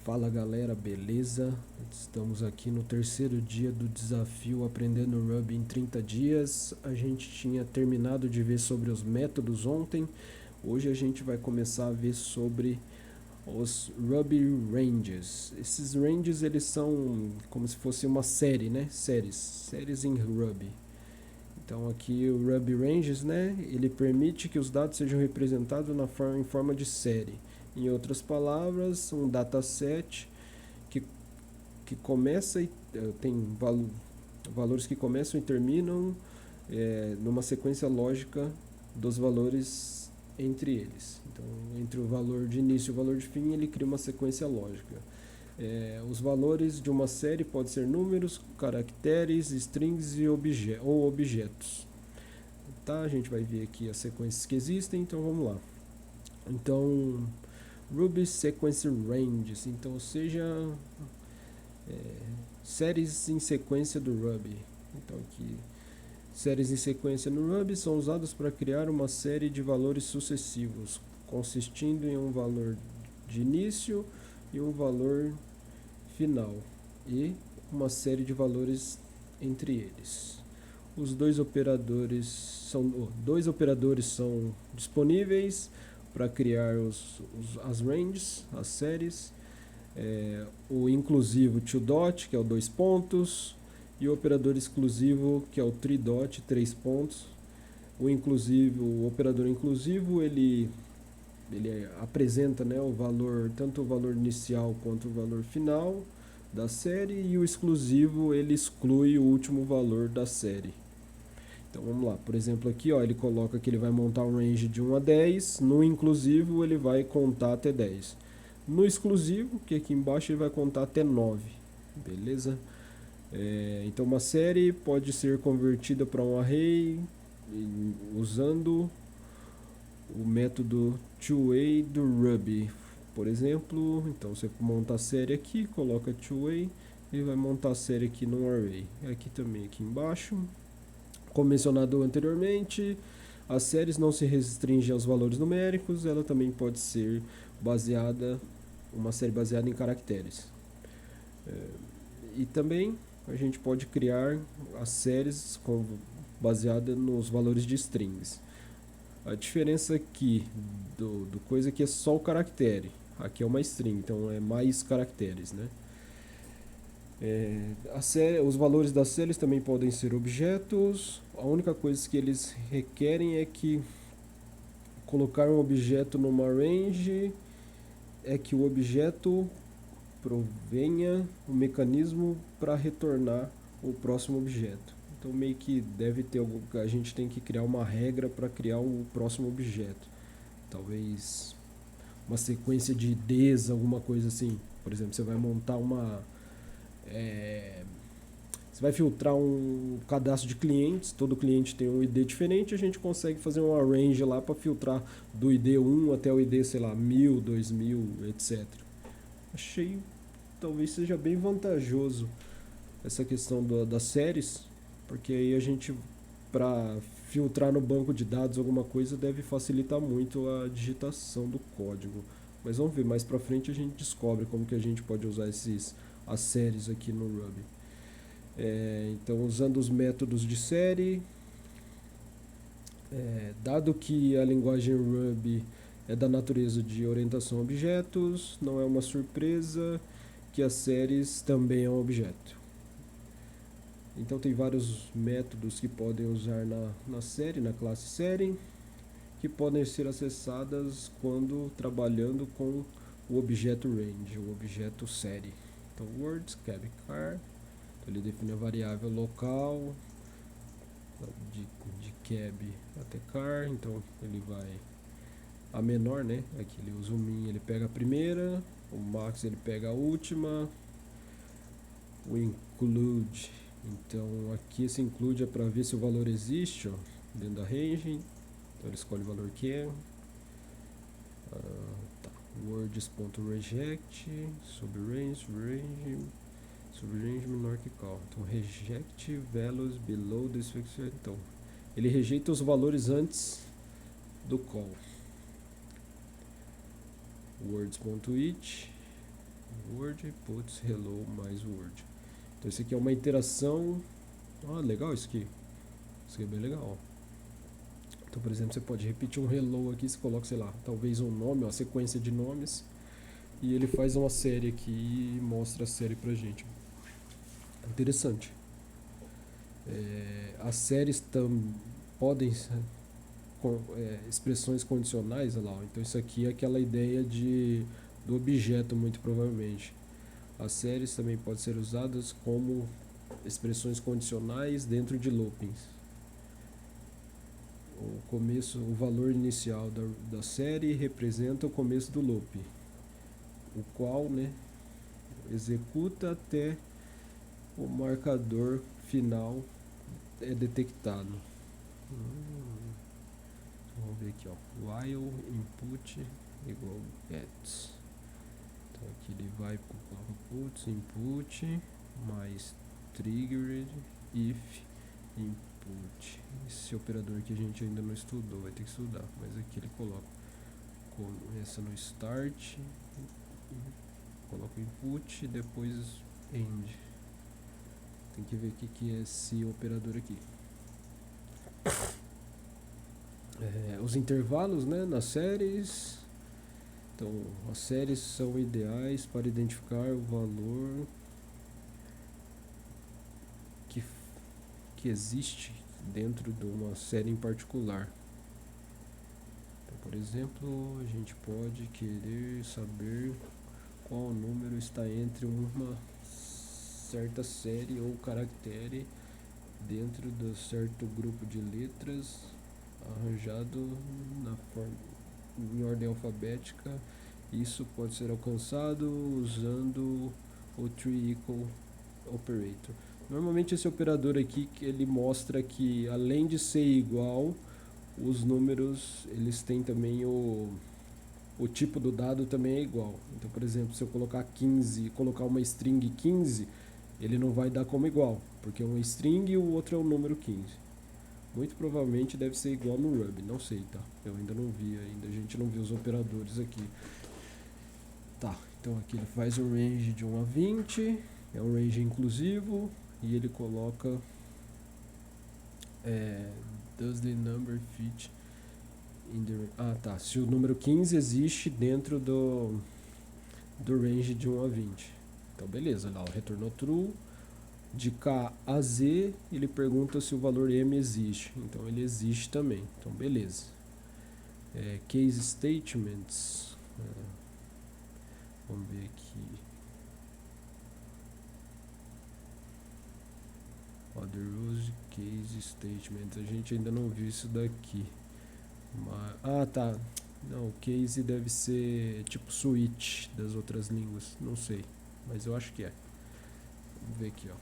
Fala galera, beleza? Estamos aqui no terceiro dia do desafio Aprendendo Ruby em 30 dias. A gente tinha terminado de ver sobre os métodos ontem. Hoje a gente vai começar a ver sobre os Ruby Ranges. Esses ranges eles são como se fosse uma série, né? Séries em Ruby. Então aqui o Ruby Ranges, né? Ele permite que os dados sejam representados em forma de série. Em outras palavras, um dataset que, que começa e tem valores que começam e terminam numa sequência lógica dos valores entre eles. Então, entre o valor de início e o valor de fim, ele cria uma sequência lógica. Os valores de uma série podem ser números, caracteres, strings ou objetos. Tá? A gente vai ver aqui as sequências que existem, então vamos lá. Então, Ruby Sequence Ranges, então seja séries em sequência do Ruby. Então aqui, séries em sequência no Ruby são usadas para criar uma série de valores sucessivos, consistindo em um valor de início e um valor final, e uma série de valores entre eles. Os dois operadores são disponíveis para criar as ranges, as séries. O inclusivo to-dot, que é o 2 pontos, e o operador exclusivo, que é o three-dot, 3 pontos. O operador inclusivo, ele apresenta, né, o valor, tanto o valor inicial quanto o valor final da série, e o exclusivo ele exclui o último valor da série. Então vamos lá, por exemplo aqui ó, ele coloca que ele vai montar um range de 1 a 10, no inclusivo ele vai contar até 10. No exclusivo, que aqui embaixo ele vai contar até 9, beleza? Então uma série pode ser convertida para um array usando o método two-way do Ruby, por exemplo. Então você monta a série aqui, coloca two-way e vai montar a série aqui num array. Aqui também, aqui embaixo. Como mencionado anteriormente, as séries não se restringem aos valores numéricos, ela também pode ser uma série baseada em caracteres. E também a gente pode criar as séries baseadas nos valores de strings. A diferença aqui do coisa aqui é só o caractere. Aqui é uma string, então é mais caracteres, né? Os valores das séries também podem ser objetos. A única coisa que eles requerem é que colocar um objeto numa range é que o objeto provenha o mecanismo para retornar o próximo objeto. Então meio que a gente tem que criar uma regra para criar o próximo objeto. Talvez uma sequência de IDs, alguma coisa assim. Por exemplo, você vai montar você vai filtrar um cadastro de clientes, todo cliente tem um ID diferente, a gente consegue fazer um arrange lá para filtrar do ID 1 até o ID, sei lá, 1000, 2000, etc. Achei talvez seja bem vantajoso essa questão das séries, porque aí a gente, para filtrar no banco de dados alguma coisa, deve facilitar muito a digitação do código. Mas vamos ver, mais pra frente a gente descobre como que a gente pode usar as séries aqui no Ruby. Então, usando os métodos de série, dado que a linguagem Ruby é da natureza de orientação a objetos, não é uma surpresa que as séries também é um objeto. Então tem vários métodos que podem usar na classe série, que podem ser acessadas quando trabalhando com o objeto range, o objeto série. Então words, cab, car, então, ele define a variável local de cab até car, então ele vai a menor, né? Aqui ele usa o min, ele pega a primeira, o max ele pega a última, o include. Então aqui esse include é para ver se o valor existe, ó, dentro da range. Então ele escolhe o valor que é. Words.reject subrange menor que call. Então reject values below this fixed. Então ele rejeita os valores antes do call. Words.each word, puts hello mais word. Então isso aqui é uma interação. Legal isso aqui. Isso aqui é bem legal, ó. Então, por exemplo, você pode repetir um hello aqui, você coloca, sei lá, talvez um nome, uma sequência de nomes, e ele faz uma série aqui e mostra a série pra gente. Interessante. As séries podem expressões condicionais, olha lá. Então isso aqui é aquela ideia do objeto, muito provavelmente. As séries também podem ser usadas como expressões condicionais dentro de loopings. O valor inicial da série representa o começo do loop, o qual, né, executa até o marcador final é detectado. Vamos ver aqui, ó. While input igual get. Então aqui ele vai para input mais triggered if input. Esse operador aqui a gente ainda não estudou, vai ter que estudar, mas aqui ele coloca, começa no start, coloca o input e depois end. Tem que ver o que é esse operador aqui. Os intervalos, né, nas séries. Então, as séries são ideais para identificar o valor que existe dentro de uma série em particular. Então, por exemplo, a gente pode querer saber qual número está entre uma certa série ou caractere dentro de certo grupo de letras arranjado em ordem alfabética. Isso pode ser alcançado usando o tree equal operator. Normalmente esse operador aqui, ele mostra que além de ser igual, os números eles têm também o tipo do dado também é igual. Então, por exemplo, se eu colocar 15 e colocar uma string 15, ele não vai dar como igual, porque uma string e o outro é o número 15. Muito provavelmente deve ser igual no Ruby, não sei, tá? Eu ainda não vi, a gente não viu os operadores aqui. Tá, então aqui ele faz um range de 1 a 20, é um range inclusivo, e ele coloca does the number fit in the... tá, se o número 15 existe dentro do range de 1 a 20. Então beleza, lá retornou true. De K a Z, ele pergunta se o valor M existe. Então ele existe também. Então beleza. Case statements. Vamos ver aqui. Other use case statements. A gente ainda não viu isso daqui. Tá. Não, case deve ser tipo switch das outras línguas. Não sei. Mas eu acho que é. Vamos ver aqui, ó.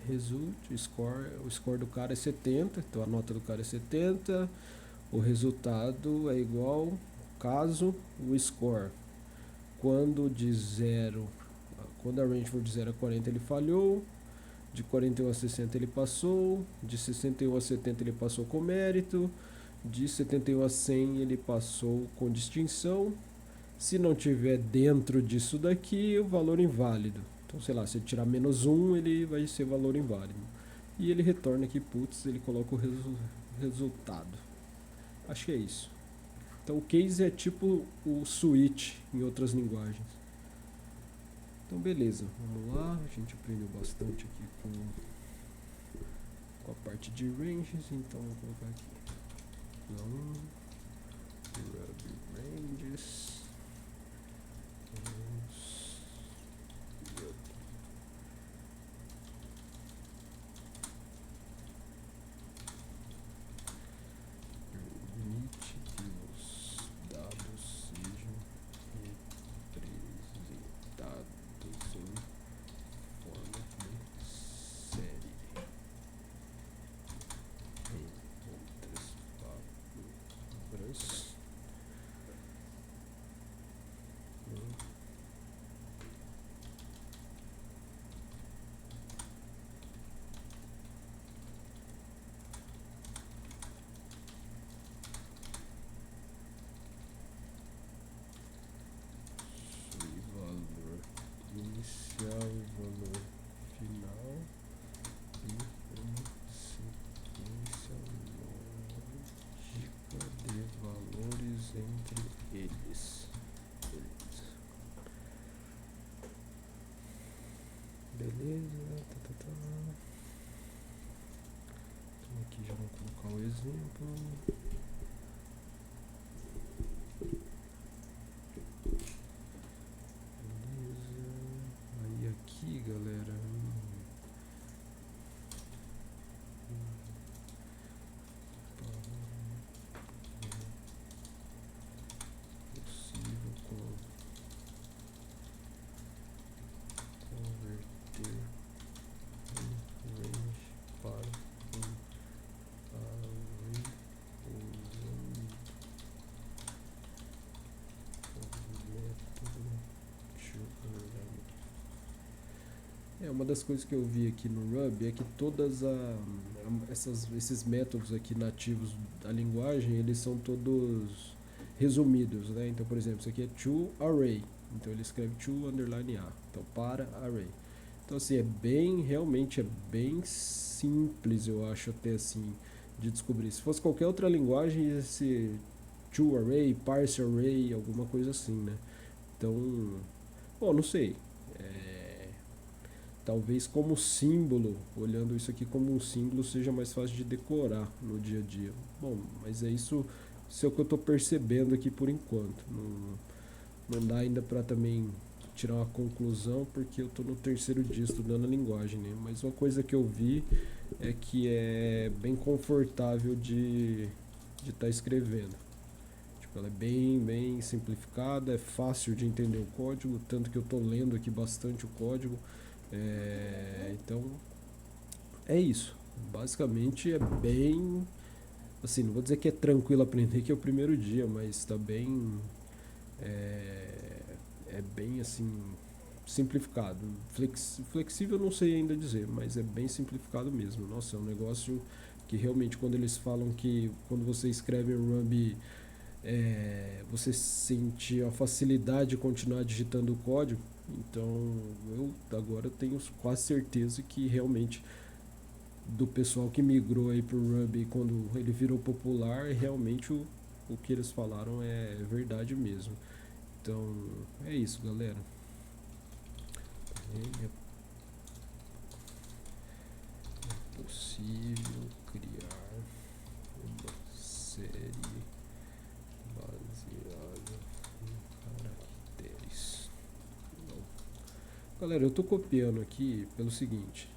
Result, o score do cara é 70, então a nota do cara é 70, o resultado é igual, caso o score, quando a range for de 0 a 40 ele falhou, de 41 a 60 ele passou, de 61 a 70 ele passou com mérito, de 71 a 100 ele passou com distinção. Se não tiver dentro disso daqui, o valor inválido. Então, sei lá, se ele tirar -1, ele vai ser valor inválido. E ele retorna aqui, putz, ele coloca o resultado. Acho que é isso. Então, o case é tipo o switch em outras linguagens. Então, beleza. Vamos lá. A gente aprendeu bastante aqui com a parte de ranges. Então, vou colocar aqui. Ruby ranges. Beleza. Então aqui já vou colocar o exemplo. Aí aqui, galera, possível converter um range para um array usando o método toRuby. Uma das coisas que eu vi aqui no Ruby é que esses métodos aqui nativos da linguagem, eles são todos resumidos, né? Então, por exemplo, isso aqui é toArray, então ele escreve to_a, então para array. Então, assim, realmente é bem simples, eu acho, até assim, de descobrir. Se fosse qualquer outra linguagem, ia ser toArray, parseArray, alguma coisa assim, né? Então, bom, não sei. Talvez como símbolo, olhando isso aqui como um símbolo, seja mais fácil de decorar no dia a dia. Bom, mas isso é o que eu estou percebendo aqui por enquanto. Não dá ainda para também tirar uma conclusão, porque eu estou no terceiro dia estudando a linguagem, né? Mas uma coisa que eu vi é que é bem confortável de estar escrevendo. Tipo, ela é bem simplificada, é fácil de entender o código, tanto que eu estou lendo aqui bastante o código. Então é isso. Basicamente é bem, assim, não vou dizer que é tranquilo aprender, que é o primeiro dia, mas está bem, é bem assim simplificado. Flexível eu não sei ainda dizer, mas é bem simplificado mesmo. Nossa, é um negócio que realmente, quando eles falam que quando você escreve em Ruby, você sente a facilidade de continuar digitando o código. Então eu agora tenho quase certeza que realmente, do pessoal que migrou aí pro Ruby quando ele virou popular, realmente o que eles falaram é verdade mesmo. Então é isso, galera. É possível criar uma série baseada em caracteres. Não. Galera, eu tô copiando aqui pelo seguinte,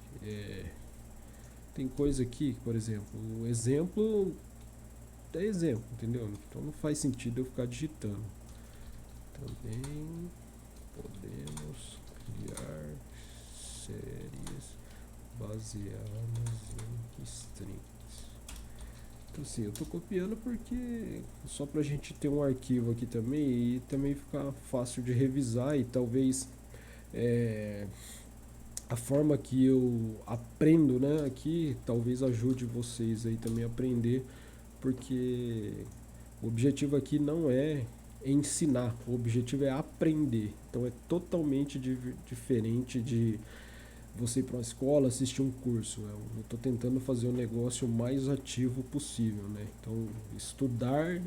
tem coisa aqui, por exemplo, o exemplo é exemplo, entendeu? Então não faz sentido eu ficar digitando. Também podemos criar séries baseadas em strings. Então assim, eu tô copiando porque só pra gente ter um arquivo aqui também e também ficar fácil de revisar, e talvez a forma que eu aprendo, né, aqui talvez ajude vocês aí também a aprender, porque o objetivo aqui não é ensinar, o objetivo é aprender. Então é totalmente diferente de você ir para uma escola, assistir um curso. Eu estou tentando fazer o negócio o mais ativo possível, né? Então estudar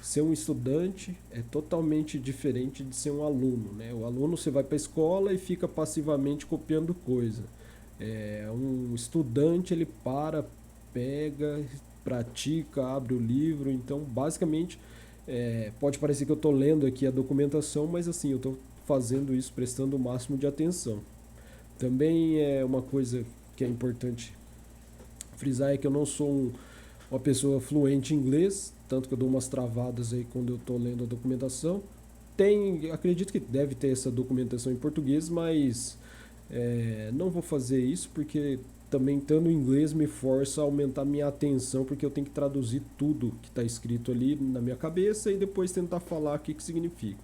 ser um estudante é totalmente diferente de ser um aluno, né? O aluno, você vai para a escola e fica passivamente copiando coisa. Um estudante, ele pega, pratica, abre o livro. Então, basicamente, pode parecer que eu estou lendo aqui a documentação, mas assim, eu estou fazendo isso prestando o máximo de atenção. Também é uma coisa que é importante frisar, é que eu não sou uma pessoa fluente em inglês, tanto que eu dou umas travadas aí quando eu estou lendo a documentação. Acredito que deve ter essa documentação em português, mas não vou fazer isso porque também estando em inglês me força a aumentar minha atenção, porque eu tenho que traduzir tudo que está escrito ali na minha cabeça e depois tentar falar o que significa.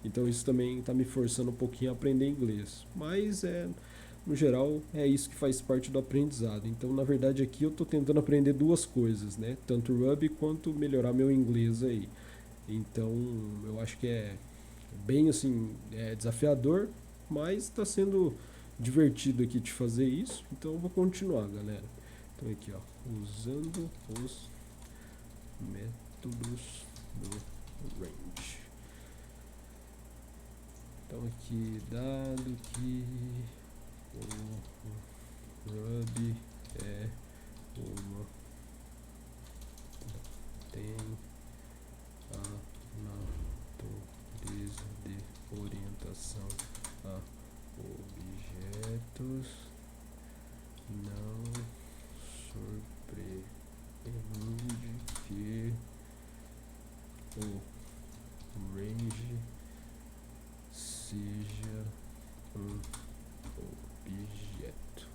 Então isso também está me forçando um pouquinho a aprender inglês. Mas no geral é isso que faz parte do aprendizado. Então na verdade aqui eu estou tentando aprender duas coisas, né? Tanto Ruby quanto melhorar meu inglês aí. Então eu acho que é bem assim, desafiador, mas está sendo divertido aqui de fazer isso. Então eu vou continuar, galera. Então aqui, ó, usando os métodos do range. Então aqui, dado que O Ruby é uma tem a natureza de orientação a objetos, não surpreende que o range seja um objeto.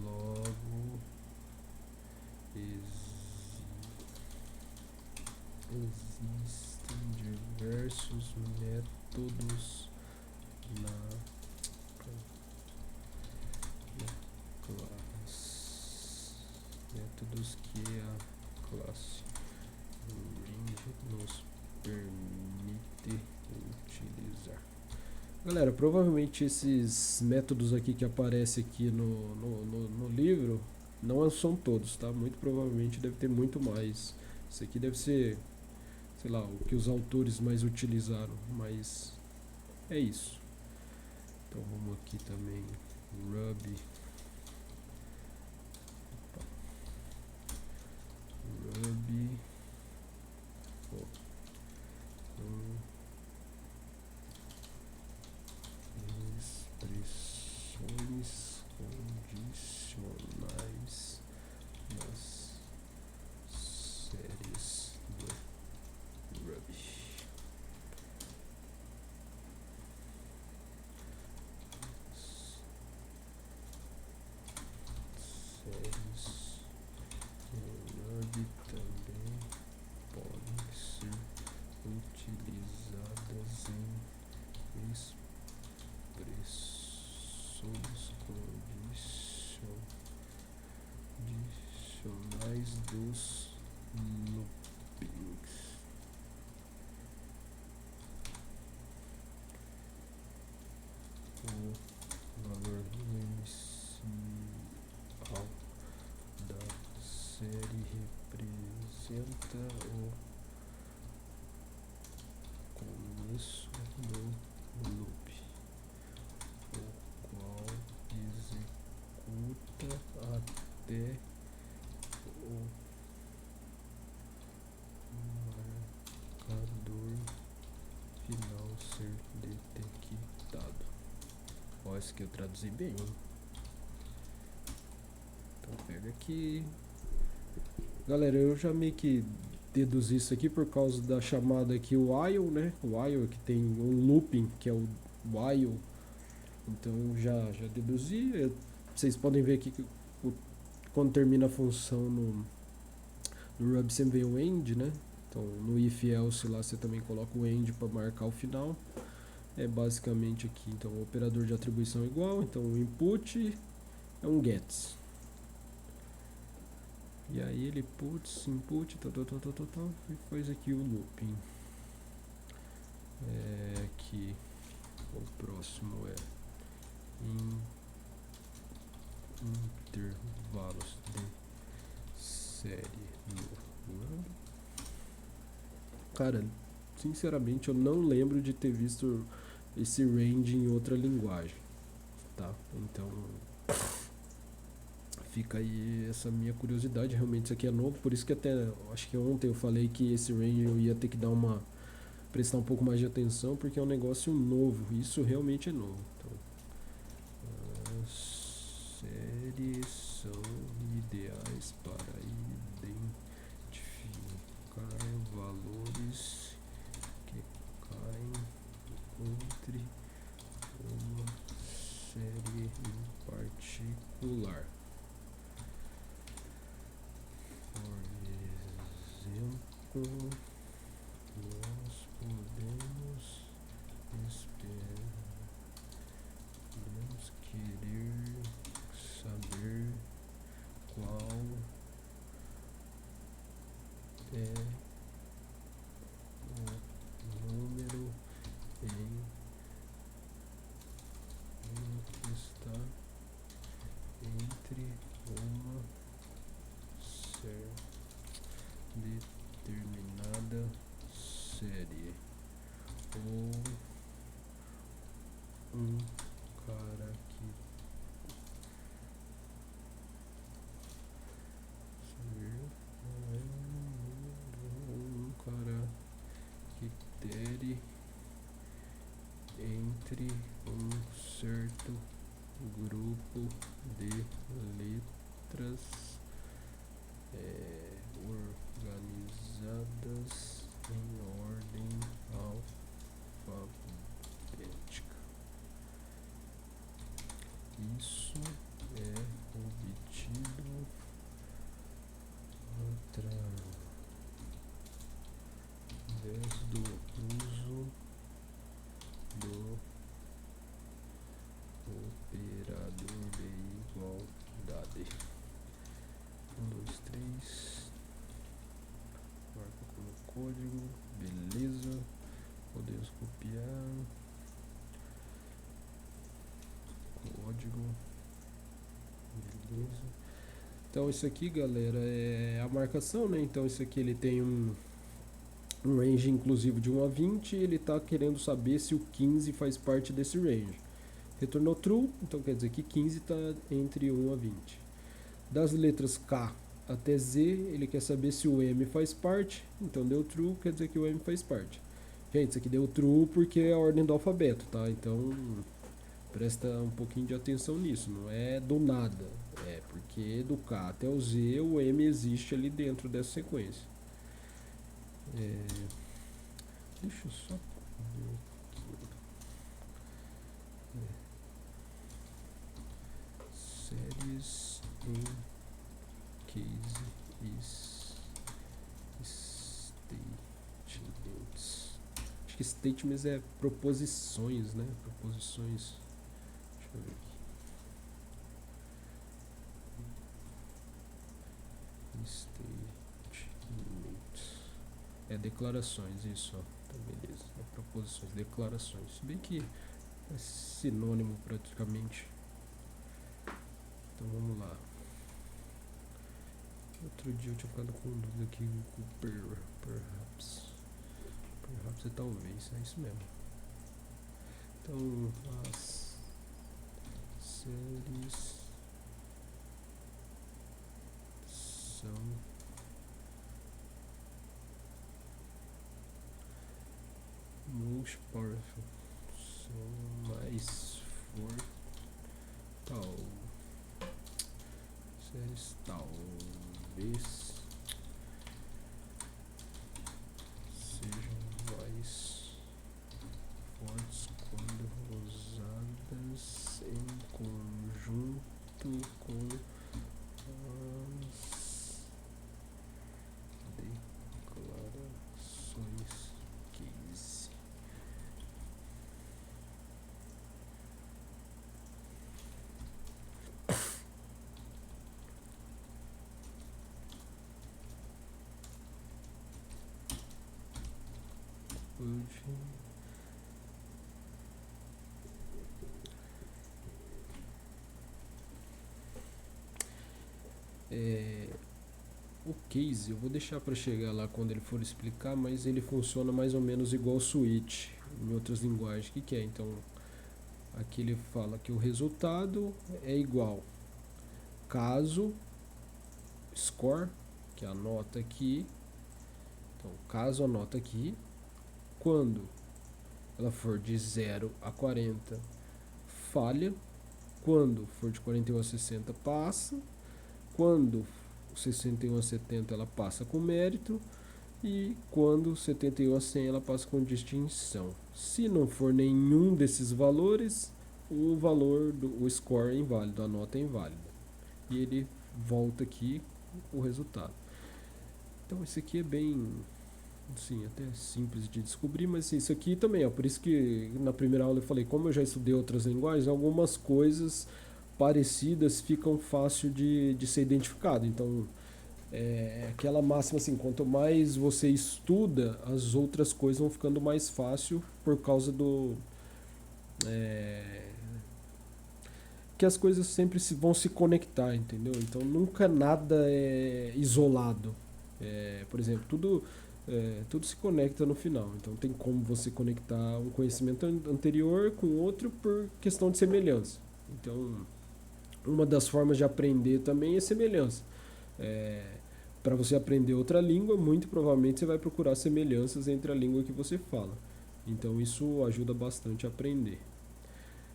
Logo, existem diversos métodos na classe, métodos que a classe range nos permite utilizar. Galera, provavelmente esses métodos aqui que aparecem aqui no livro não são todos, tá? Muito provavelmente deve ter muito mais. Isso aqui deve ser, sei lá, o que os autores mais utilizaram, mas é isso. Então vamos aqui também, Ruby. Ruby. Expressões condicionais nas séries do Ruby. Séries do Ruby também podem ser utilizadas em expressões condicionais dos loopings. O valor inicial da série representa o começo do loop, o qual executa até o marcador final ser detectado. Ó, isso que eu traduzi bem, hein? Então pega aqui. Galera, eu já meio que deduzi isso aqui por causa da chamada aqui while, né? While que tem um looping que é o while. Então eu já deduzi. Vocês podem ver aqui que quando termina a função no Ruby sempre vem o end, né? Então no if else lá você também coloca o end para marcar o final. É basicamente aqui, então o operador de atribuição é igual, então o input é um gets. E aí ele input, e faz aqui o looping. Aqui o próximo é intervalos de série no Ruby. Cara, sinceramente eu não lembro de ter visto esse range em outra linguagem, tá? Então fica aí essa minha curiosidade. Realmente isso aqui é novo, por isso que até acho que ontem eu falei que esse range eu ia ter que prestar um pouco mais de atenção, porque é um negócio novo. Isso realmente é novo. Então, as séries são ideais para identificar valores que caem entre uma série em particular. Por exemplo, nós podemos querer saber qual é o número em que está entre uma determinada série ou um caractere entre um certo grupo de letras organizadas em ordem alfabética. Isso é obtido através do uso do operador de igualdade. 1, 2, 3. Marca como código. Beleza. Podemos copiar. Código. Beleza. Então isso aqui, galera, é a marcação, né? Então isso aqui ele tem um range inclusivo de 1 a 20 e ele está querendo saber se o 15 faz parte desse range. Retornou true, então quer dizer que 15 está entre 1 a 20. Das letras K até Z, ele quer saber se o M faz parte, então deu true, quer dizer que o M faz parte. Gente, isso aqui deu true porque é a ordem do alfabeto, tá? Então presta um pouquinho de atenção nisso, não é do nada, é porque do K até o Z o M existe ali dentro dessa sequência. Deixa eu só ver aqui. Séries em case statements. Acho que statements é proposições, né? Proposições. Deixa eu ver aqui. Statements. É declarações, isso, ó. Tá, beleza. É proposições, declarações. Se bem que é sinônimo praticamente. Então vamos lá. Outro dia eu tinha ficado com dúvida aqui com perhaps. Perhaps é talvez, é isso mesmo. Então as séries são most powerful, são mais fortal. Séries talvez sejam mais fortes quando usadas em conjunto com as declarações case. O case eu vou deixar para chegar lá quando ele for explicar, mas ele funciona mais ou menos igual switch em outras linguagens. O que é? Então aqui ele fala que o resultado é igual caso score, que é a nota aqui. Então caso a nota aqui, quando ela for de 0 a 40 falha, quando for de 41 a 60 passa, quando 61 a 70 ela passa com mérito e quando 71 a 100 ela passa com distinção. Se não for nenhum desses valores, o valor do score é inválido, a nota é inválida. E ele volta aqui o resultado. Então isso aqui é bem, sim, até simples de descobrir, mas isso aqui também, ó, por isso que na primeira aula eu falei, como eu já estudei outras linguagens, algumas coisas parecidas ficam fácil de ser identificado. Então aquela máxima assim, quanto mais você estuda, as outras coisas vão ficando mais fácil por causa do que as coisas sempre vão se conectar, entendeu? Então nunca nada é isolado. Por exemplo, tudo se conecta no final. Então tem como você conectar um conhecimento anterior com outro por questão de semelhança. Então uma das formas de aprender também é semelhança. Para você aprender outra língua, muito provavelmente você vai procurar semelhanças entre a língua que você fala. Então isso ajuda bastante a aprender.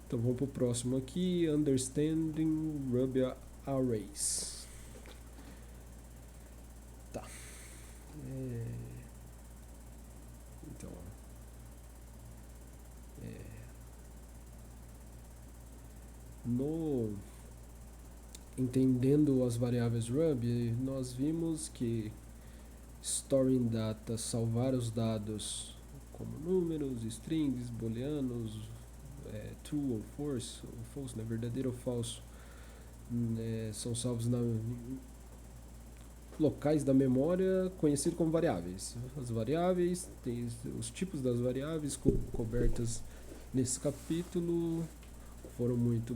Então vamos para o próximo aqui, Understanding Ruby Arrays. Tá. Então, no entendendo as variáveis Ruby, nós vimos que storing data, salvar os dados como números, strings, booleanos, true ou false, né, verdadeiro ou falso, são salvos na locais da memória conhecido como variáveis. As variáveis, tem os tipos das variáveis cobertas nesse capítulo foram muito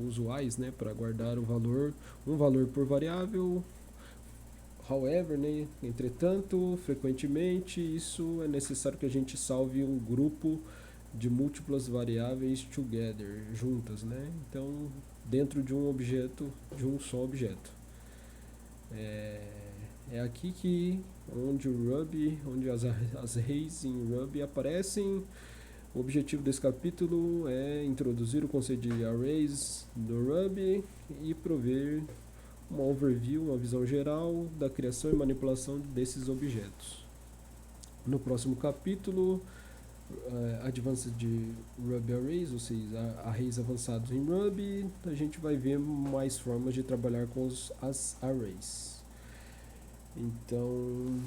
usuais, né, para guardar um valor por variável. However, né, entretanto, frequentemente isso é necessário que a gente salve um grupo de múltiplas variáveis together, juntas, né? Então, dentro de um objeto, de um só objeto. É aqui que onde o Ruby, onde as arrays em Ruby aparecem. O objetivo desse capítulo é introduzir o conceito de arrays no Ruby e prover uma overview, uma visão geral da criação e manipulação desses objetos. No próximo capítulo, Advanced Ruby Arrays, ou seja, arrays avançados em Ruby, a gente vai ver mais formas de trabalhar com as arrays. Então,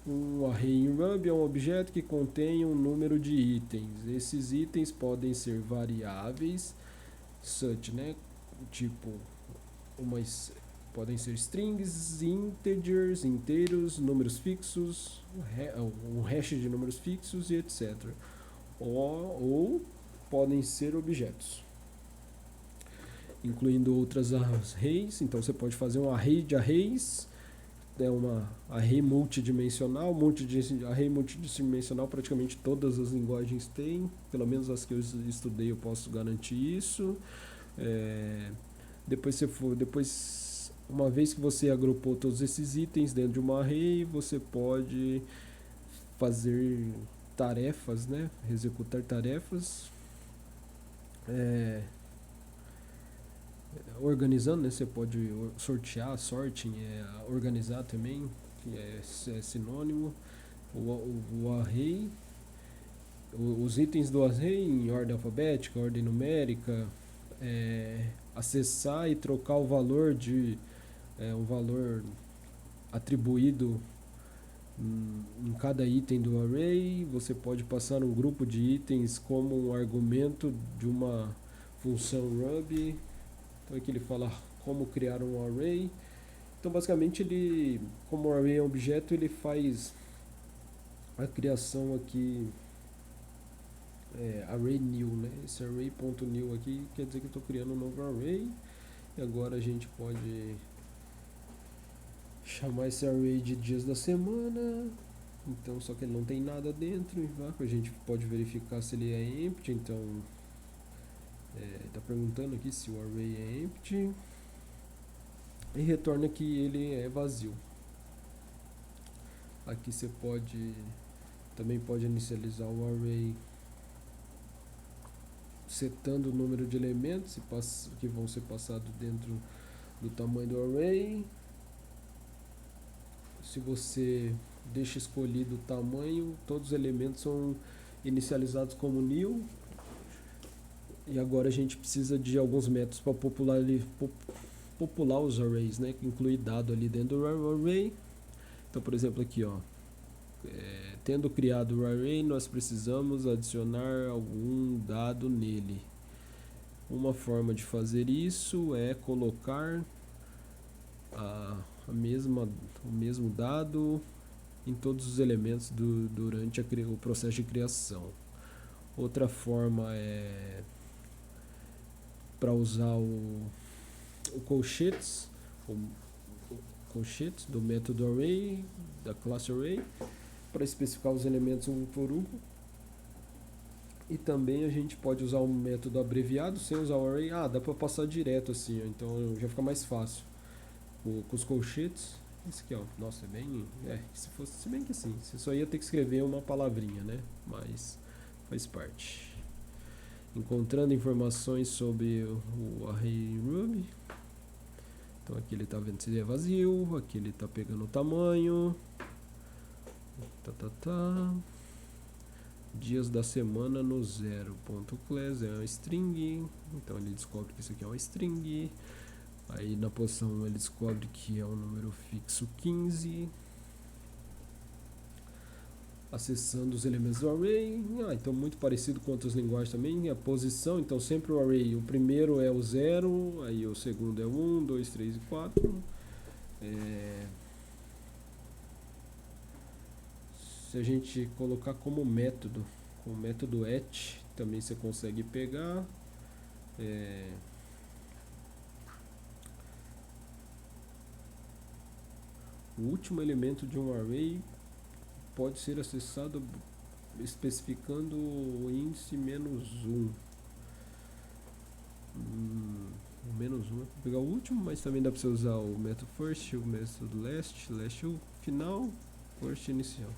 um array em Ruby é um objeto que contém um número de itens. Esses itens podem ser variáveis, such, né? Tipo, podem ser strings, integers, inteiros, números fixos, um hash de números fixos e etc. Ou podem ser objetos, incluindo outras arrays. Então você pode fazer um array de arrays, uma array multidimensional. Array multidimensional praticamente todas as linguagens têm, pelo menos as que eu estudei eu posso garantir isso. Depois, uma vez que você agrupou todos esses itens dentro de uma array, você pode fazer tarefas, né? Executar tarefas, organizando, né? Você pode sortear, sorting, organizar também, que é sinônimo. O array, os itens do array em ordem alfabética, ordem numérica, acessar e trocar o valor de um valor atribuído em cada item do array. Você pode passar um grupo de itens como um argumento de uma função Ruby. Então aqui ele fala como criar um array. Então basicamente como o array é um objeto, ele faz a criação aqui, array new, né? Esse array.new aqui quer dizer que eu estou criando um novo array. E agora a gente pode chamar esse array de dias da semana. Então, só que ele não tem nada dentro. A gente pode verificar se ele é empty. Então, está perguntando aqui se o array é empty. E retorna que ele é vazio. Aqui você também pode inicializar o array setando o número de elementos que vão ser passados dentro do tamanho do array. Se você deixa escolhido o tamanho, todos os elementos são inicializados como new. E agora a gente precisa de alguns métodos para popular os arrays, né? Que inclui dado ali dentro do array. Então, por exemplo, aqui, tendo criado o array, nós precisamos adicionar algum dado nele. Uma forma de fazer isso é colocar o mesmo dado em todos os elementos durante o processo de criação. Outra forma é para usar o colchetes do método array, da classe array, para especificar os elementos um por um. E também a gente pode usar um método abreviado sem usar o array. Dá para passar direto assim, então já fica mais fácil. com os colchetes. Esse aqui, ó, nossa, é bem... se bem que assim, você só ia ter que escrever uma palavrinha, né? Mas faz parte. Encontrando informações sobre o array Ruby. Então aqui ele tá vendo se é vazio, aqui ele tá pegando o tamanho. Dias da semana no zero.class é uma string, então ele descobre que isso aqui é uma string. Aí na posição ele descobre que é um número fixo 15. Acessando os elementos do array, então muito parecido com outras linguagens também. A posição, então sempre o array, o primeiro é o 0, aí o segundo é 1, 2, 3 e 4. Se a gente colocar como método, com o método at, também você consegue pegar. O último elemento de um array pode ser acessado especificando o índice -1. O -1 é para pegar o último, mas também dá para você usar o método first, o método last o final, first inicial.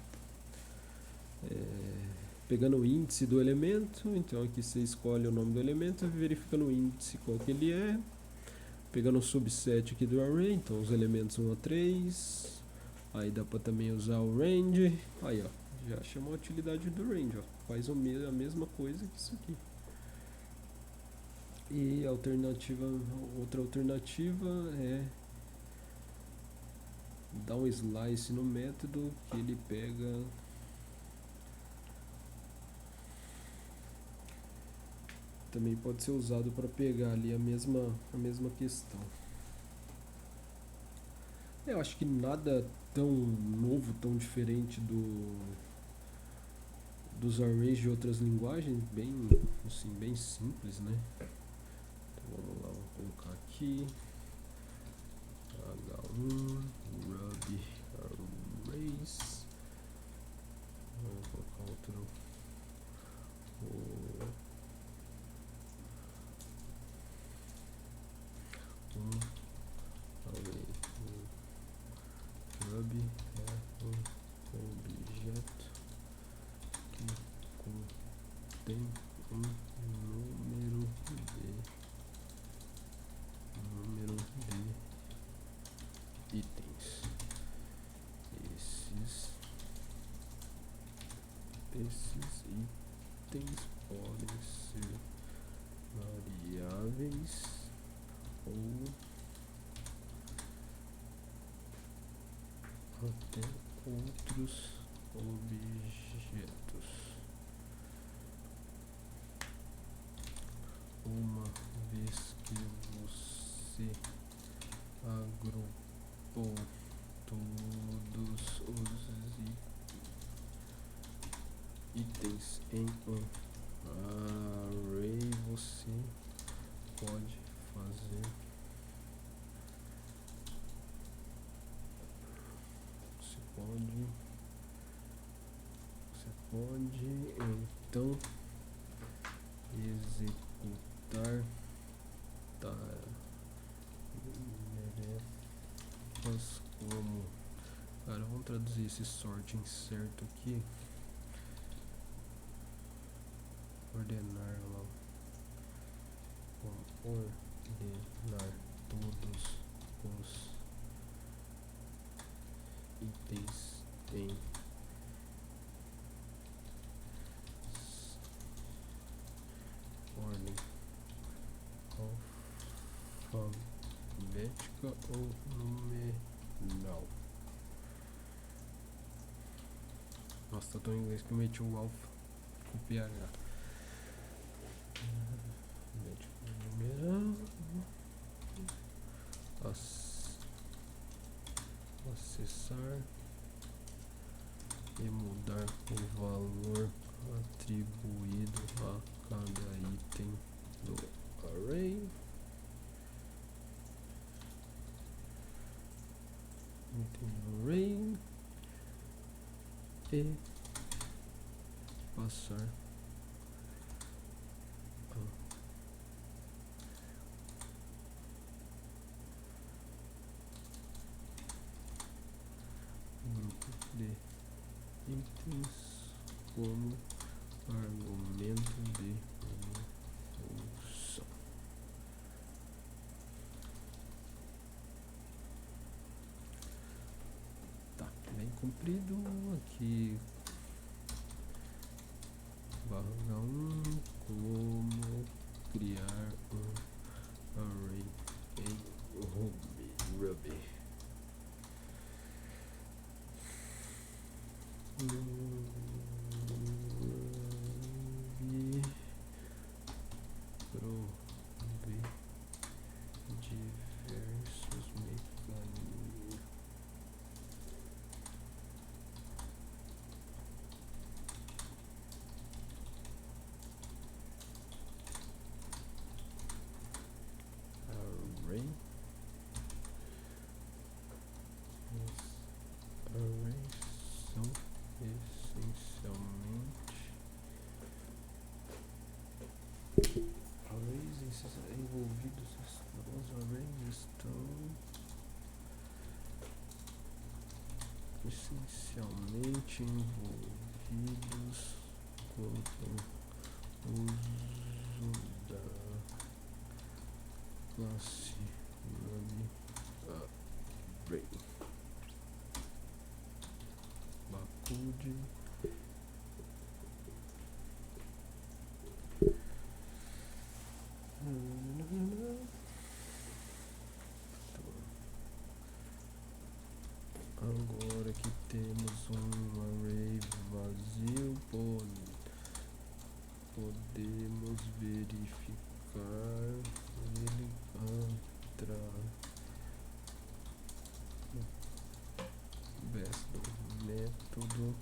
Pegando o índice do elemento, então aqui você escolhe o nome do elemento, verificando o índice qual que ele é. Pegando o subset aqui do array, então os elementos 1 a 3. Aí dá para também usar o range. Aí ó, já chamou a utilidade do range, ó. Faz a mesma coisa que isso aqui. E a outra alternativa é dar um slice no método que ele pega também pode ser usado para pegar ali a mesma questão. Eu acho que nada tão novo, tão diferente dos arrays de outras linguagens, bem simples, né? Então vamos lá, vamos colocar aqui H1 Ruby Arrays. Vamos colocar outro array. Ruby é um objeto que contém um número de itens. Esses itens podem ser variáveis ou até outros objetos. Uma vez que você agrupou todos os itens em um array, você pode fazer então executar tarefas como, cara, vamos traduzir esse sorting certo aqui, ordenar todos os itens em ordem alfabética ou numeral. Nossa, tá tão em inglês que eu meti o alfa com PH. Numeral. Acessar e mudar o valor atribuído a cada item do array. E passar de itens como argumento de função. Tá, bem comprido aqui. Barra 1, como criar um array em Ruby. Prove diversos mecanismos. Array. Arrays são essencialmente envolvidos. Os arrays estão essencialmente envolvidos com o uso da classe array. Bacode. Agora que temos um array vazio, podemos verificar ele através do método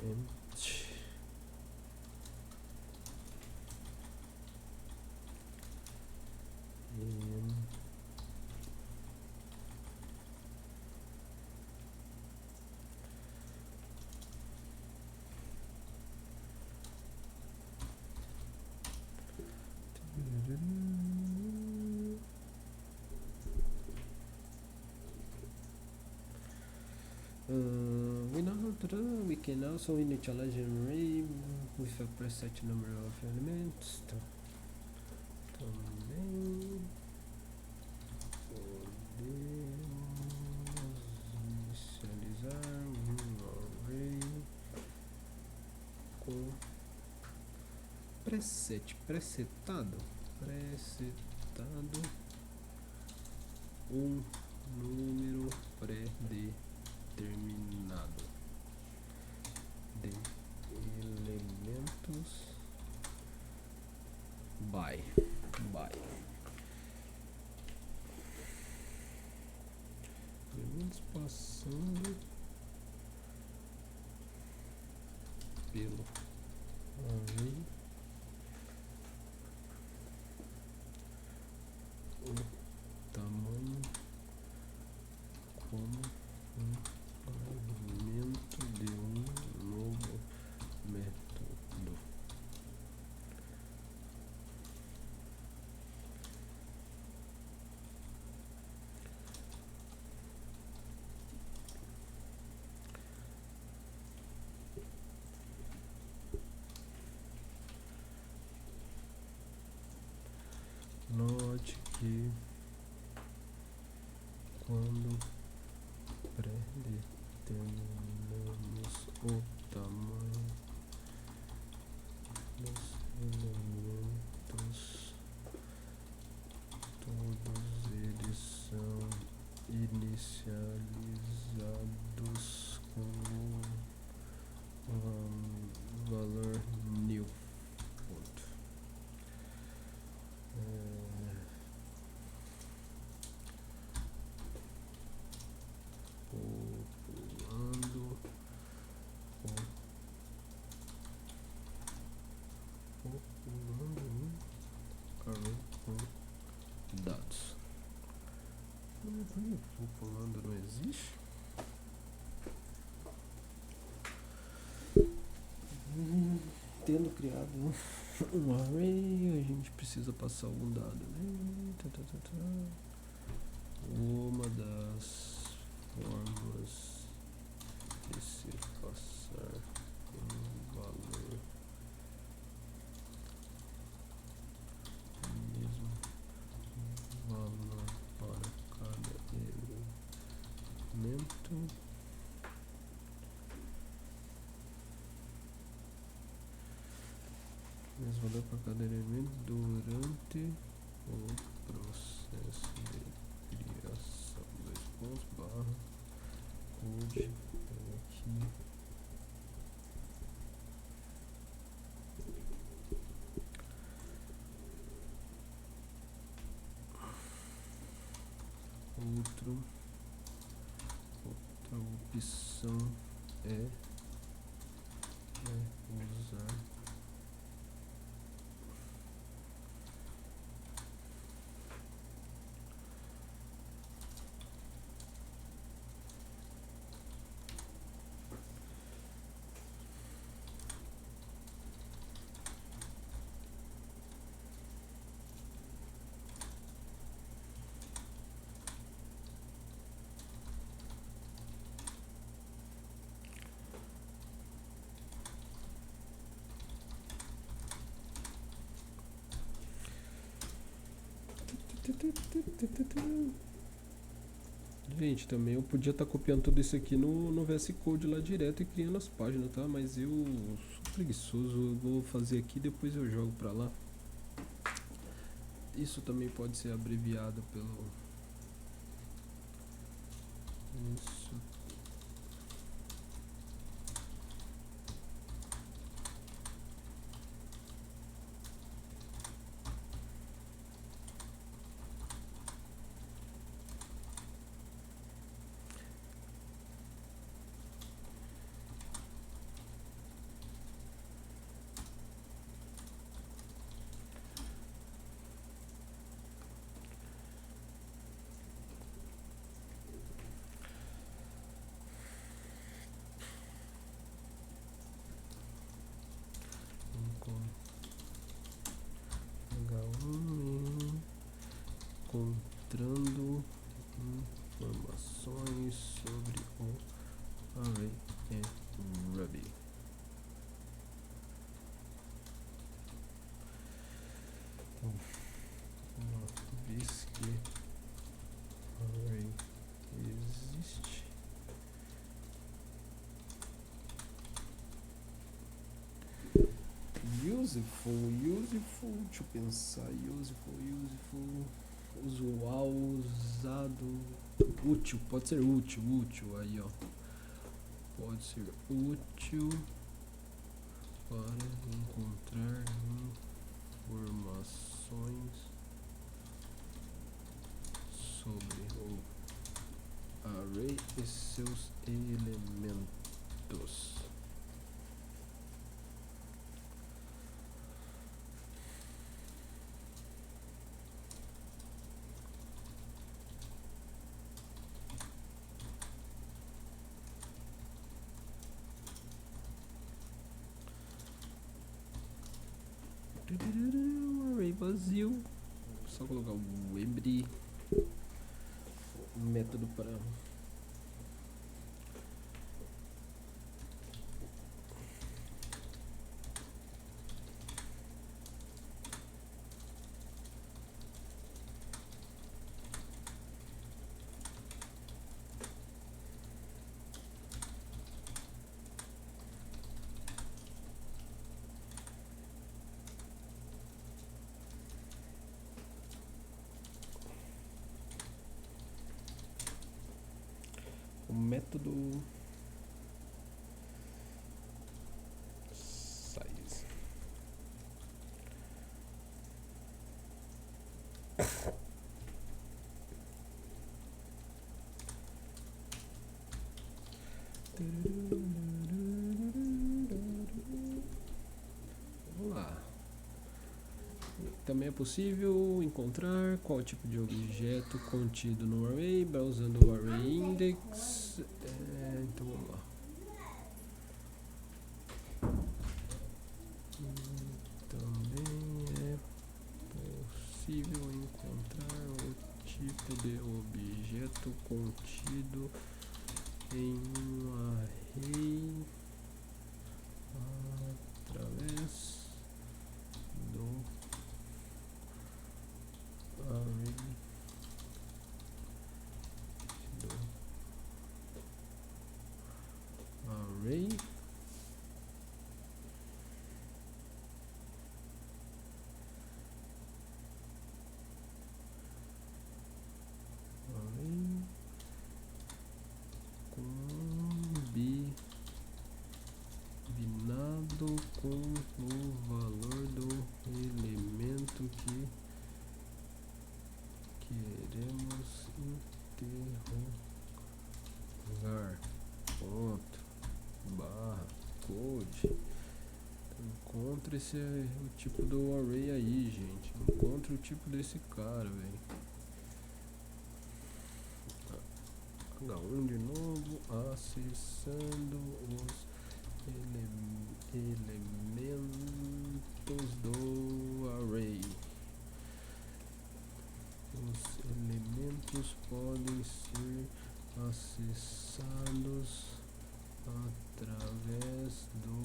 empty. We can also initialize an array with a preset number of elements. Também podemos inicializar um array com presetado um número pré-determinado de elementos by elementos passando pelo array o tamanho como um argumento de um novo método. Note que quando pré-determinamos o tamanho dos elementos, todos eles são inicializados com o valor new. Dados. Populando não existe. Tendo criado um array, a gente precisa passar algum dado, né? Uma das formas elemento. Mesmo valor para cada elemento durante o processo de criação. Dois pontos, barra, code, aqui. Outra opção é usar Gente, também eu podia estar copiando tudo isso aqui no VS Code lá direto e criando as páginas, tá? Mas eu sou preguiçoso, eu vou fazer aqui e depois eu jogo pra lá. Isso também pode ser abreviado pelo... Isso. Encontrando informações sobre o array em Ruby. Então, uma vez que array existe, useful, deixa eu pensar, useful, usual, usado, útil, pode ser útil, aí ó, pode ser útil para encontrar informações sobre o array e seus elementos. Array vazio, só colocar o empty método para o método size. Vamos lá. Também é possível encontrar qual tipo de objeto contido no array, usando o array index. Então vamos lá. Também é possível encontrar o tipo de objeto contido em um array através do array acordo com o valor do elemento que queremos interrogar. Ponto, barra, code. Encontre esse o tipo do array aí, gente. Encontre o tipo desse cara, velho. H1 de novo, acessando os elementos do array. Os elementos podem ser acessados através do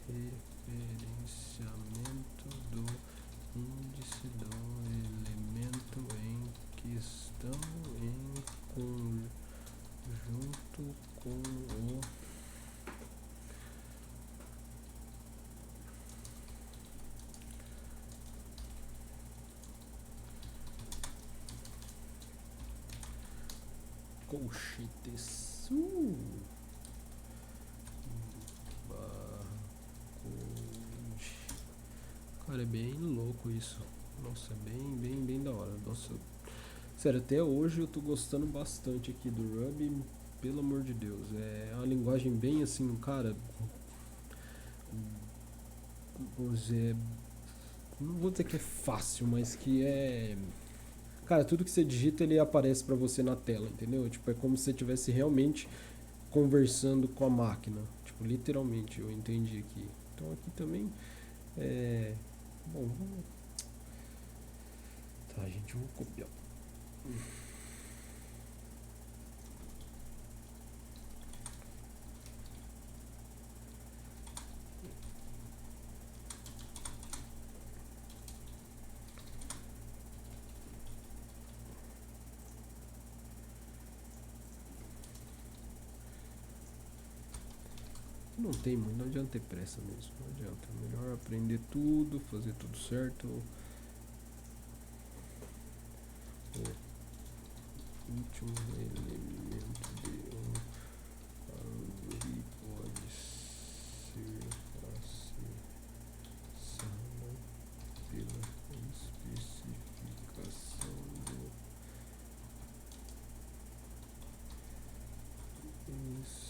referenciamento do índice do elemento em questão em conjunto com o colchetes. Cara, é bem louco isso. Nossa, é bem da hora. Nossa, sério, até hoje eu tô gostando bastante aqui do Ruby. Pelo amor de Deus, é uma linguagem bem assim, cara. Vamos dizer, não vou dizer que é fácil, mas que é. Cara, tudo que você digita ele aparece pra você na tela, entendeu? Tipo, é como se você estivesse realmente conversando com a máquina. Tipo, literalmente, eu entendi aqui. Então aqui também é. Bom, vamos. Tá, gente, eu vou copiar. Não tem muito, não adianta ter pressa mesmo, não adianta. É melhor aprender tudo, fazer tudo certo. O último elemento de um array pode ser acessado pela especificação do índice.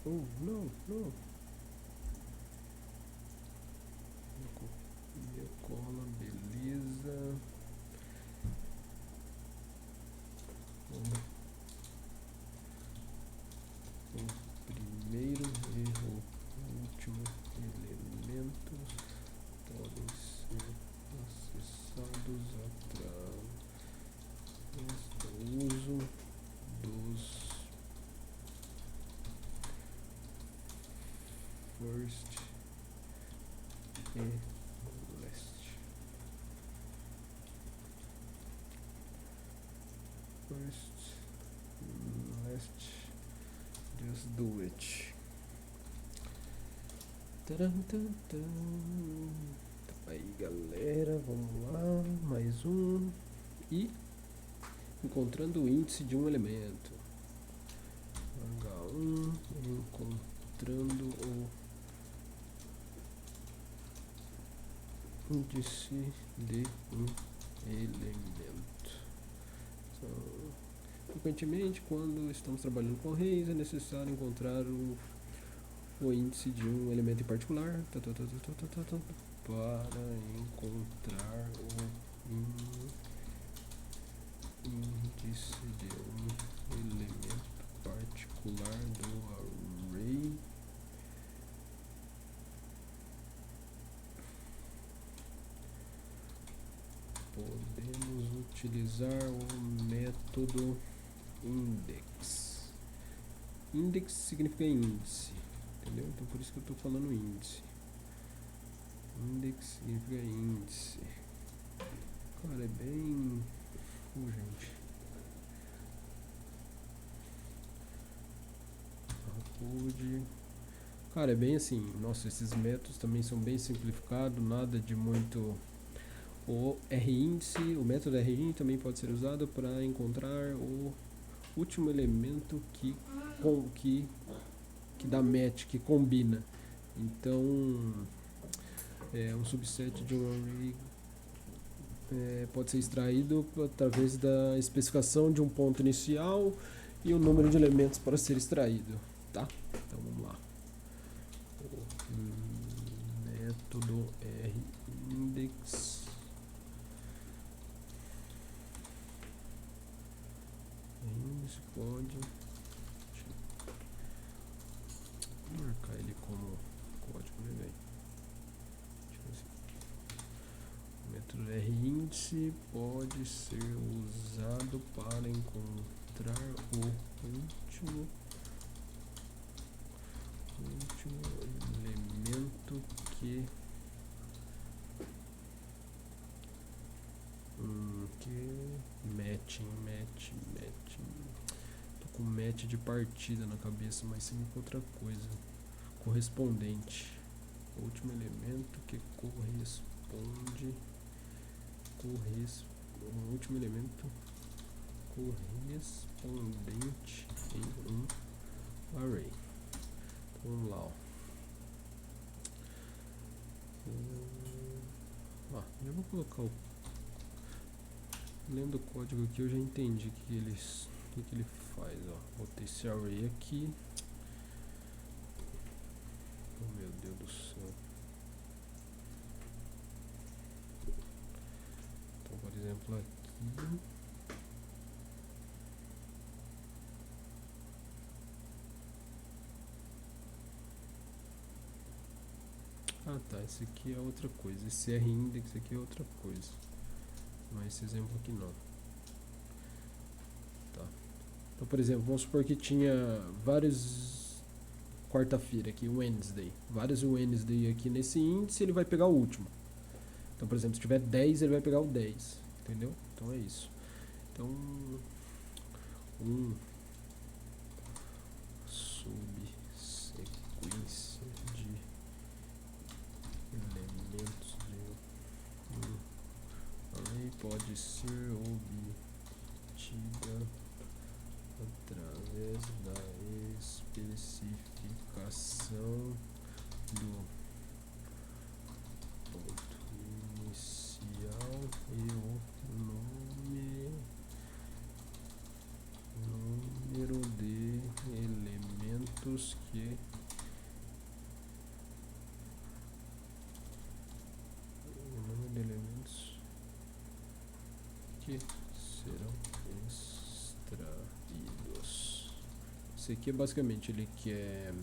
Oh, não. Copia, cola, beleza. O primeiro e o último elemento podem ser acessados através do uso dos first e last. First, last, just do it. Aí, galera, vamos lá, mais um. E encontrando o índice de um elemento. H1, encontrando o índice de um elemento. Frequentemente, quando estamos trabalhando com arrays, é necessário encontrar o índice de um elemento em particular para encontrar o índice de um elemento particular do array. Podemos utilizar o método index. Index significa índice, entendeu? Então por isso que eu estou falando índice. Index significa índice. Cara, é bem... gente. code. Cara, é bem assim, nossa, esses métodos também são bem simplificados, nada de muito. O ríndice, o método ríndice também pode ser usado para encontrar o último elemento que dá match, que combina. Então, um subset de um array pode ser extraído através da especificação de um ponto inicial e o número de elementos para ser extraído, tá? Então vamos lá. O método reindex pode marcar ele como código, né, velho? O método ríndice pode ser usado para encontrar o último elemento que match. Tô com match de partida na cabeça, mas significa outra coisa. Correspondente. O último elemento que corresponde. O último elemento correspondente em um array. Então, vamos lá, ó. Já vou colocar o. Lendo o código aqui eu já entendi o que ele faz, ó. Vou ter esse array aqui. Oh, meu Deus do céu. Então, por exemplo, aqui. Ah, tá, esse aqui é outra coisa. Esse reindex aqui é outra coisa. Mas esse exemplo aqui não. Tá. Então, por exemplo, vamos supor que tinha vários quarta-feira aqui, Wednesday. Vários Wednesday aqui nesse índice, ele vai pegar o último. Então, por exemplo, se tiver 10, ele vai pegar o 10. Entendeu? Então é isso. Então, subsequência de elementos de array pode ser obtida através da especificação do ponto inicial e o número de elementos que serão extraídos. Esse aqui é basicamente ele quer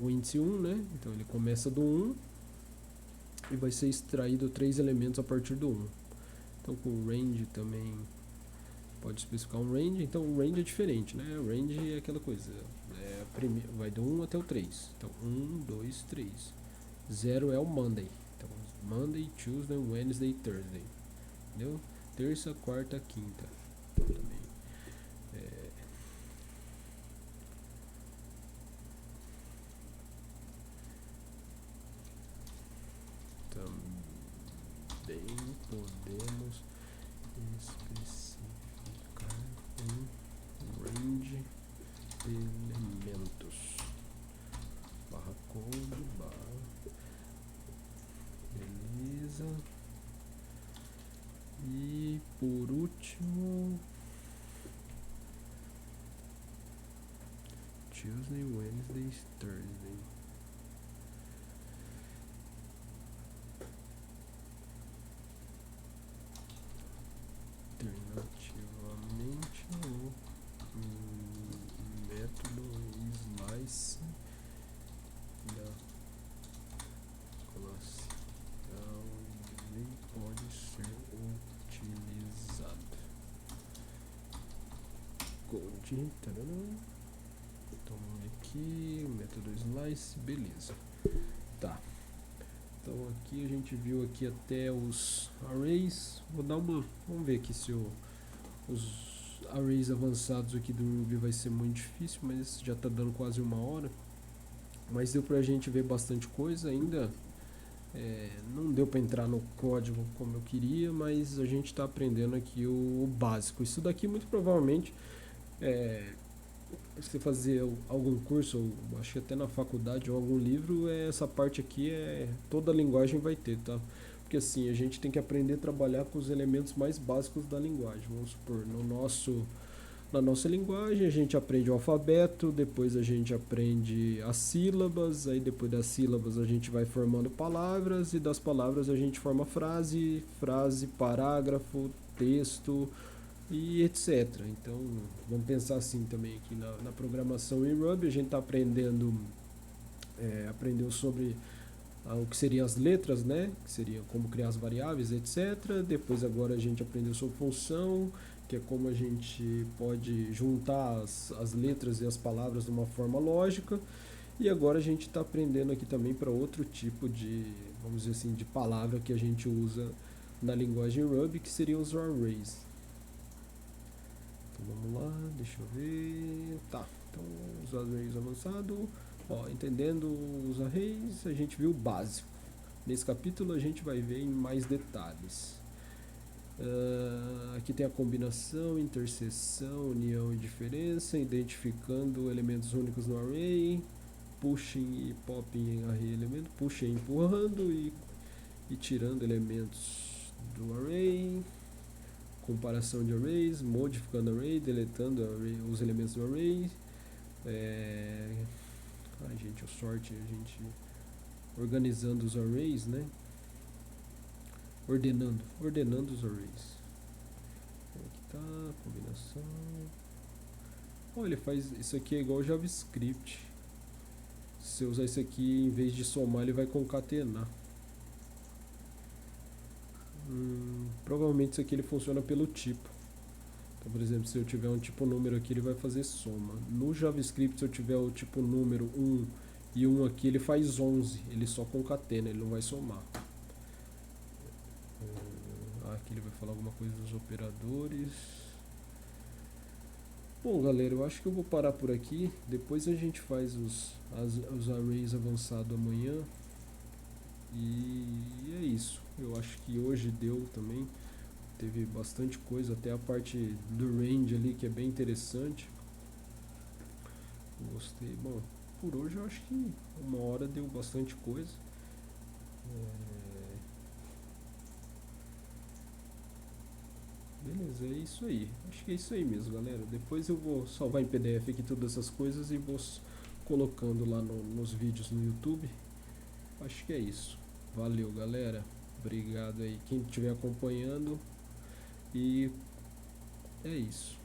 o índice 1, né? Então ele começa do 1 e vai ser extraído 3 elementos a partir do 1. Então com o range também pode especificar um range. Então o range é diferente, né? O range é aquela coisa, vai do 1 até o 3. Então 1, 2, 3. 0 é o Monday. Então Monday, Tuesday, Wednesday, Thursday. Entendeu? Terça, quarta, quinta. Então também podemos especificar um range de elementos /code beleza. E por último, Tuesday, Wednesday, Thursday. Alternativamente o método slice da classe array pode ser utilizado. Code, então aqui o método slice, beleza. Tá. Então aqui a gente viu aqui até os arrays. Vamos ver aqui se arrays avançados aqui do Ruby vai ser muito difícil, mas já está dando quase 1 hora. Mas deu pra gente ver bastante coisa ainda. Não deu para entrar no código como eu queria, mas a gente está aprendendo aqui o básico. Isso daqui muito provavelmente, se você fazer algum curso, ou acho que até na faculdade ou algum livro, essa parte aqui toda a linguagem vai ter, tá? Porque assim, a gente tem que aprender a trabalhar com os elementos mais básicos da linguagem. Vamos supor, na nossa linguagem a gente aprende o alfabeto, depois a gente aprende as sílabas, aí depois das sílabas a gente vai formando palavras e das palavras a gente forma frase, parágrafo, texto e etc. Então vamos pensar assim também aqui na programação em Ruby, a gente está aprendeu sobre o que seriam as letras, né? Que seria como criar as variáveis, etc. Depois agora a gente aprendeu sobre função, que é como a gente pode juntar as letras e as palavras de uma forma lógica. E agora a gente está aprendendo aqui também para outro tipo de, vamos dizer assim, de palavra que a gente usa na linguagem Ruby, que seriam os arrays. Então vamos lá, deixa eu ver. Tá, então os arrays avançados. Entendendo os arrays, a gente viu o básico. Nesse capítulo a gente vai ver em mais detalhes. Aqui tem a combinação, interseção, união e diferença, identificando elementos únicos no array, pushing e popping em array elemento, pushing empurrando e tirando elementos do array, comparação de arrays, modificando array, deletando os elementos do array. O sort, a gente organizando os arrays, né? Ordenando os arrays. Aqui tá, combinação. Ele faz isso aqui é igual ao JavaScript. Se eu usar isso aqui, em vez de somar, ele vai concatenar. Provavelmente isso aqui ele funciona pelo tipo. Então, por exemplo, se eu tiver um tipo número aqui, ele vai fazer soma. No JavaScript, se eu tiver o tipo número 1 e 1 aqui, ele faz 11. Ele só concatena, ele não vai somar. Aqui ele vai falar alguma coisa dos operadores. Bom, galera, eu acho que eu vou parar por aqui. Depois a gente faz os arrays avançados amanhã. E é isso. Eu acho que hoje deu também. Teve bastante coisa, até a parte do range ali, que é bem interessante. Gostei. Bom, por hoje eu acho que 1 hora deu bastante coisa. Beleza, é isso aí. Acho que é isso aí mesmo, galera. Depois eu vou salvar em PDF aqui todas essas coisas e vou colocando lá nos vídeos no YouTube. Acho que é isso. Valeu, galera. Obrigado aí quem estiver acompanhando. E é isso.